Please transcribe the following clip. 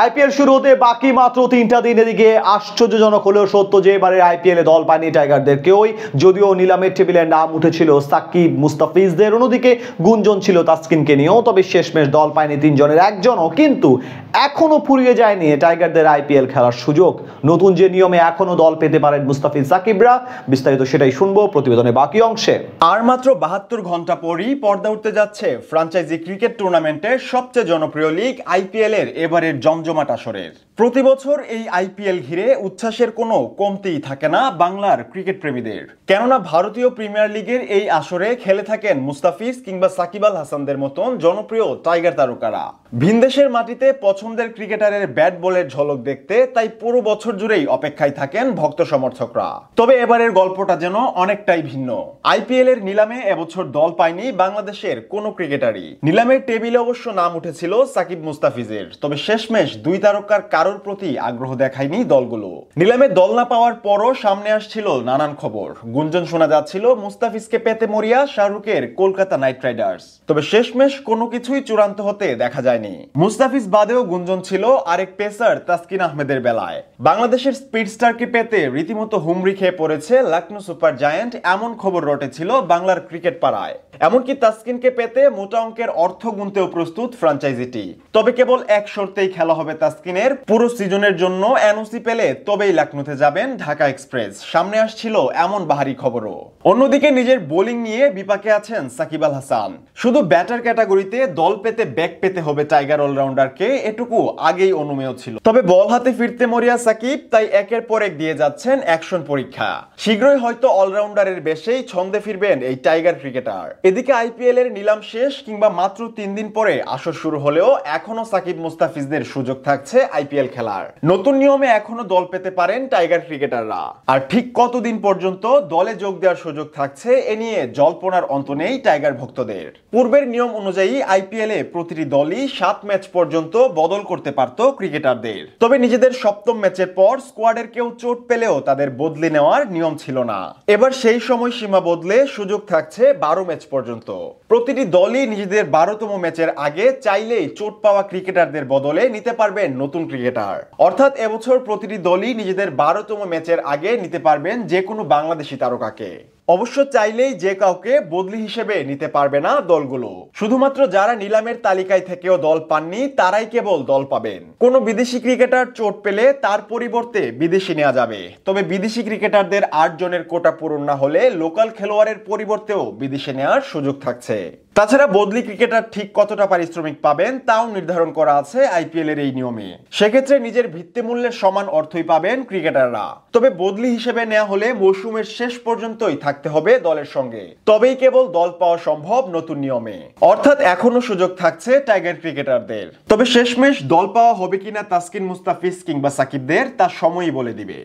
IPL শুরু হতে বাকি মাত্র 3টা দিন। এদিকে আশ্চর্যজনক হলেও সত্য যে এবারে আইপিএল এ দল পায়নি টাইগারদের কেউই, যদিও নিলামের টেবিলে নাম উঠেছিল সাকিব মুস্তাফিজদের, অন্যদিকে গুঞ্জন ছিল তাসকিনকে নিয়েও। তবে শেষমেশ দল পায়নি তিনজনের একজনও, কিন্তু এখনো ফুরিয়ে যায়নি টাইগারদের আইপিএল খেলার সুযোগ। নতুন যে নিয়মে এখনো দল পেতে পারেন মুস্তাফিজ সাকিবরা, বিস্তারিত সেটাই শুনবো প্রতিবেদনের বাকি অংশে। আর মাত্র 72 ঘন্টা পরই পর্দা উঠতে যাচ্ছে ফ্র্যাঞ্চাইজি ক্রিকেট টুর্নামেন্টের সবচেয়ে জনপ্রিয় লিগ আইপিএল এর এবারের জমজমাট আসরের। প্রতি বছর এই আইপিএল ঘিরে উচ্ছ্বাসের কোনো কমতিই থাকে না বাংলার ক্রিকেট প্রেমীদের, কেননা ভারতীয় প্রিমিয়ার লিগের এই আসরে খেলে থাকেন মুস্তাফিজ কিংবা সাকিব আল হাসানদের মতন জনপ্রিয় টাইগার তারকারা। ভিনদেশের মাটিতে পছন্দের ক্রিকেটারের ব্যাট বলের ঝলক দেখতে তাই পুরো বছর জুড়েই অপেক্ষায় থাকেন ভক্ত সমর্থকরা। তবে এবারের গল্পটা যেন অনেকটাই ভিন্ন। আইপিএল এর নিলামে এবছর দল পায়নি বাংলাদেশের কোনো ক্রিকেটারই। নিলামের টেবিলে অবশ্য নাম উঠেছিল সাকিব মুস্তাফিজের, তবে শেষমেশ দুই তারকার কারোর প্রতি আগ্রহ দেখায়নি দলগুলো। নিলামে দল না পাওয়ার পরও সামনে আসছিল নানান খবর। গুঞ্জন শোনা যাচ্ছিল মুস্তাফিজকে পেতে মরিয়া শাহরুখের কলকাতা নাইট রাইডার্স, তবে শেষমেশ কোনো কিছুই চূড়ান্ত হতে দেখা যায়নি। মুস্তাফিজ বাদেও গুঞ্জন ছিল আরেক পেসার তাসকিন আহমেদের বেলায়। বাংলাদেশের স্পিড স্টারকে পেতে রীতিমতো হুমড়ি খেয়ে পড়েছে লখনৌ সুপার জায়ান্ট, এমন খবর রটেছিল বাংলার ক্রিকেট পাড়ায়। এমনকি তাসকিনকে পেতে মোটা অঙ্কের অর্থ গুনতেও প্রস্তুত ফ্র্যাঞ্চাইজিটি। তবে কেবল এক শর্তেই খেলা হবে তাসকিনের, পুরো সিজনের জন্য এনওসি পেলে তবেই লখনৌতে যাবেন ঢাকা এক্সপ্রেস। সামনে আসছিল এমন বাহারি খবরও। অন্যদিকে নিজের বোলিং নিয়ে বিপাকে আছেন সাকিব আল হাসান। শুধু ব্যাটার ক্যাটাগরিতে দল পেতে ব্যাক পেতে হবে টাইগার অলরাউন্ডারকে, এটুকু আগেই অনুমেয় ছিল। তবে বল হাতে ফিরতে মরিয়া সাকিব তাই একের পর এক দিয়ে যাচ্ছেন অ্যাকশন পরীক্ষা। শীঘ্রই হয়তো অলরাউন্ডারের বেশেই ছন্দে ফিরবেন এই টাইগার ক্রিকেটার। এদিকে আইপিএল এর নিলাম শেষ কিংবা মাত্র 3 দিন পরে আসর শুরু হলেও এখনো সাকিব মুস্তাফিজদের সুযোগ থাকছে আইপিএল খেলার। নতুন নিয়মে এখনো দল পেতে পারেন টাইগার ক্রিকেটাররা। আর ঠিক কতদিন পর্যন্ত দলে যোগ দেওয়ার সুযোগ থাকছে এ নিয়ে জল্পনার অন্ত নেই টাইগার ভক্তদের। পূর্বের নিয়ম অনুযায়ী আইপিএল এ প্রতিটি দলই 7 ম্যাচ পর্যন্ত বদল করতে পারত ক্রিকেটারদের। তবে নিজেদের 7ম ম্যাচের পর স্কোয়াডের কেউ চোট পেলেও তাদের বদলে নেওয়ার নিয়ম ছিল না। এবার সেই সময়সীমা বদলে সুযোগ থাকছে 12 ম্যাচ পর্যন্ত। প্রতিটি দলই নিজেদের 12তম ম্যাচের আগে চাইলেই চোট পাওয়া ক্রিকেটারদের বদলে নিতে পারবেন নতুন ক্রিকেটার। অর্থাৎ এবছর প্রতিটি দলই নিজেদের 12তম ম্যাচের আগে নিতে পারবেন যে কোনো বাংলাদেশি তারকাকে। অবশ্য চাইলেই যে কাউকে বদলি হিসেবে নিতে পারবে না দলগুলো। শুধুমাত্র যারা নিলামের তালিকায় থেকেও দল পাননি তারাই কেবল দল পাবেন। কোনো বিদেশি ক্রিকেটার চোট পেলে তার পরিবর্তে বিদেশি নেওয়া যাবে। তবে বিদেশি ক্রিকেটারদের 8 জনের কোটা পূরণ না হলে লোকাল খেলোয়াড়ের পরিবর্তেও বিদেশে নেওয়ার সুযোগ থাকছে। তাছাড়া বদলি ক্রিকেটার ঠিক কতটা পারিশ্রমিক পাবেন তাও নির্ধারণ করা আছে আইপিএল এর এই নিয়মে। সেক্ষেত্রে নিজের ভিত্তিমূল্যের সমান অর্থই পাবেন ক্রিকেটাররা। তবে বদলি হিসেবে নেওয়া হলে মৌসুমের শেষ পর্যন্তই থাকতে হবে দলের সঙ্গে, তবেই কেবল দল পাওয়া সম্ভব নতুন নিয়মে। অর্থাৎ এখনো সুযোগ থাকছে টাইগার ক্রিকেটারদের। তবে শেষমেশ দল পাওয়া হবে কিনা তাসকিন মুস্তাফিজ কিংবা সাকিবদের তা সময়ই বলে দিবে।